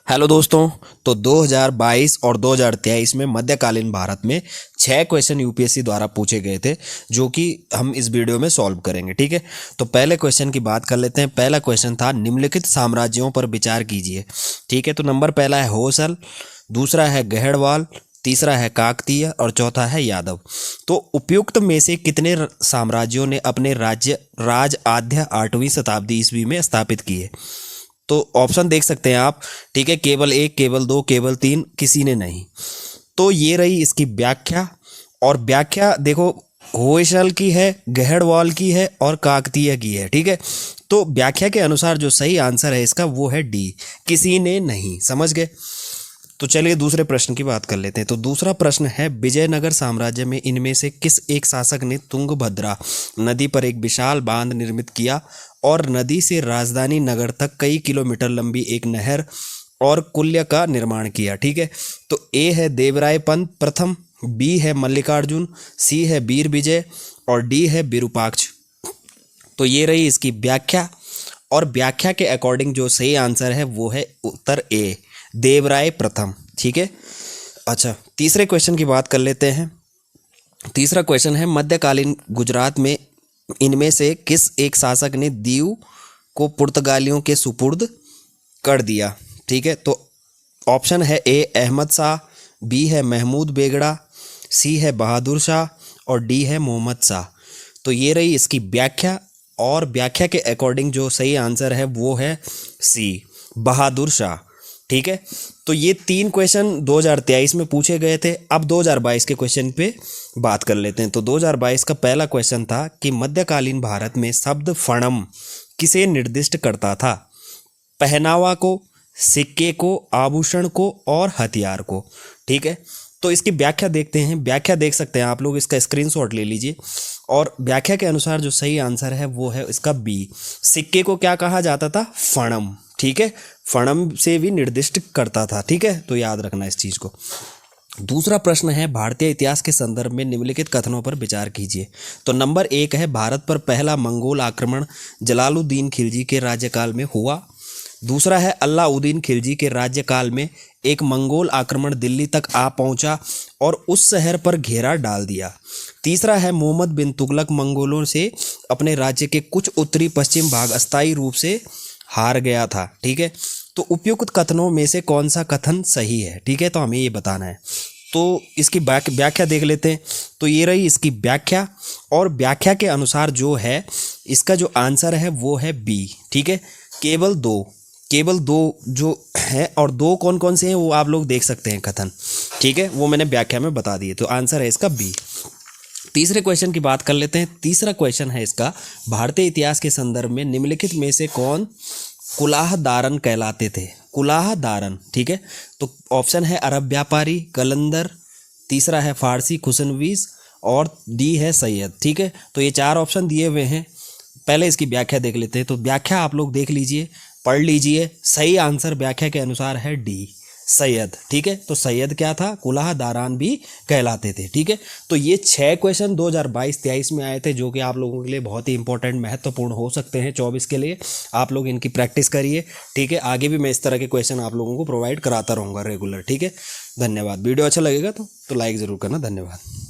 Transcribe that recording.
Hello दोस्तों। तो 2022 और 2023 में मध्यकालीन भारत में 6 क्वेश्चन यूपीएससी द्वारा पूछे गए थे, जो कि हम इस वीडियो में सॉल्व करेंगे। ठीक है, तो पहले क्वेश्चन की बात कर लेते हैं। पहला क्वेश्चन था निम्नलिखित साम्राज्यों पर विचार कीजिए। ठीक है, तो नंबर पहला है होयसल, दूसरा है गहड़वाल, तीसरा है काकतीय और चौथा है यादव। तो उपयुक्त में से कितने साम्राज्यों ने अपने राज आद्य 8वीं शताब्दी ईस्वी में स्थापित किए? तो ऑप्शन देख सकते हैं आप। ठीक है, केवल एक, केवल दो, केवल तीन, किसी ने नहीं। तो ये रही इसकी व्याख्या। और व्याख्या देखो, होयसल की है, गहड़वाल की है और काकतीय की है। ठीक है, तो व्याख्या के अनुसार जो सही आंसर है इसका वो है डी, किसी ने नहीं। समझ गए? तो चलिए दूसरे प्रश्न की बात कर लेते हैं। तो दूसरा प्रश्न है विजयनगर साम्राज्य में इनमें से किस एक शासक ने तुंगभद्रा नदी पर एक विशाल बांध निर्मित किया और नदी से राजधानी नगर तक कई किलोमीटर लंबी एक नहर और कुल्य का निर्माण किया? ठीक है, तो ए है देवराय पंत प्रथम, बी है मल्लिकार्जुन, सी है वीर विजय और डी है विरूपाक्ष। तो ये रही इसकी व्याख्या, और व्याख्या के अकॉर्डिंग जो सही आंसर है वो है उत्तर ए, देवराय प्रथम। ठीक है, अच्छा तीसरे क्वेश्चन की बात कर लेते हैं। तीसरा क्वेश्चन है मध्यकालीन गुजरात में इनमें से किस एक शासक ने दीव को पुर्तगालियों के सुपुर्द कर दिया? ठीक है, तो ऑप्शन है ए अहमद शाह, बी है महमूद बेगड़ा, सी है बहादुर शाह और डी है मोहम्मद शाह। तो ये रही इसकी व्याख्या, और व्याख्या के अकॉर्डिंग जो सही आंसर है वो है सी, बहादुर शाह। ठीक है, तो ये 3 क्वेश्चन 2023 में पूछे गए थे। अब 2022 के क्वेश्चन पे बात कर लेते हैं। तो 2022 का पहला क्वेश्चन था कि मध्यकालीन भारत में शब्द फणम किसे निर्दिष्ट करता था? पहनावा को, सिक्के को, आभूषण को और हथियार को। ठीक है, तो इसकी व्याख्या देखते हैं। व्याख्या देख सकते हैं आप लोग, इसका स्क्रीनशॉट ले लीजिए। और व्याख्या के अनुसार जो सही आंसर है वो है इसका बी, सिक्के को क्या कहा जाता था? फणम। ठीक है, फणम से भी निर्दिष्ट करता था। ठीक है, तो याद रखना इस चीज़ को। दूसरा प्रश्न है भारतीय इतिहास के संदर्भ में निम्नलिखित कथनों पर विचार कीजिए। तो नंबर 1 है भारत पर पहला मंगोल आक्रमण जलालुद्दीन खिलजी के राज्यकाल में हुआ। दूसरा है अलाउद्दीन खिलजी के राज्यकाल में एक मंगोल आक्रमण दिल्ली तक आ पहुंचा और उस शहर पर घेरा डाल दिया। तीसरा है मोहम्मद बिन तुगलक मंगोलों से अपने राज्य के कुछ उत्तरी पश्चिम भाग अस्थायी रूप से हार गया था। ठीक है, तो उपयुक्त कथनों में से कौन सा कथन सही है? ठीक है, तो हमें ये बताना है। तो इसकी व्याख्या देख लेते हैं। तो ये रही इसकी व्याख्या, और व्याख्या के अनुसार जो है इसका जो आंसर है वो है बी। ठीक है, केवल दो जो है, और दो कौन कौन से हैं वो आप लोग देख सकते हैं कथन। ठीक है, वो मैंने व्याख्या में बता दिए। तो आंसर है इसका बी। तीसरे क्वेश्चन की बात कर लेते हैं। तीसरा क्वेश्चन है इसका, भारतीय इतिहास के संदर्भ में निम्नलिखित में से कौन कुलाह दारन कहलाते थे? कुलाह दारन। ठीक है, तो ऑप्शन है अरब व्यापारी, कलंदर, तीसरा है फारसी खुशनवीस और डी है सैयद। ठीक है, तो ये 4 ऑप्शन दिए हुए हैं। पहले इसकी व्याख्या देख लेते हैं। तो व्याख्या आप लोग देख लीजिए, पढ़ लीजिए। सही आंसर व्याख्या के अनुसार है डी, सैयद। ठीक है, तो सैयद क्या था? कुलाह दारान भी कहलाते थे। ठीक है, तो ये 6 क्वेश्चन 2022-23 में आए थे, जो कि आप लोगों के लिए बहुत ही इंपॉर्टेंट, महत्वपूर्ण हो सकते हैं 24 के लिए। आप लोग इनकी प्रैक्टिस करिए। ठीक है, आगे भी मैं इस तरह के क्वेश्चन आप लोगों को प्रोवाइड कराता रहूँगा रेगुलर। ठीक है, धन्यवाद। वीडियो अच्छा लगेगा तो लाइक ज़रूर करना। धन्यवाद।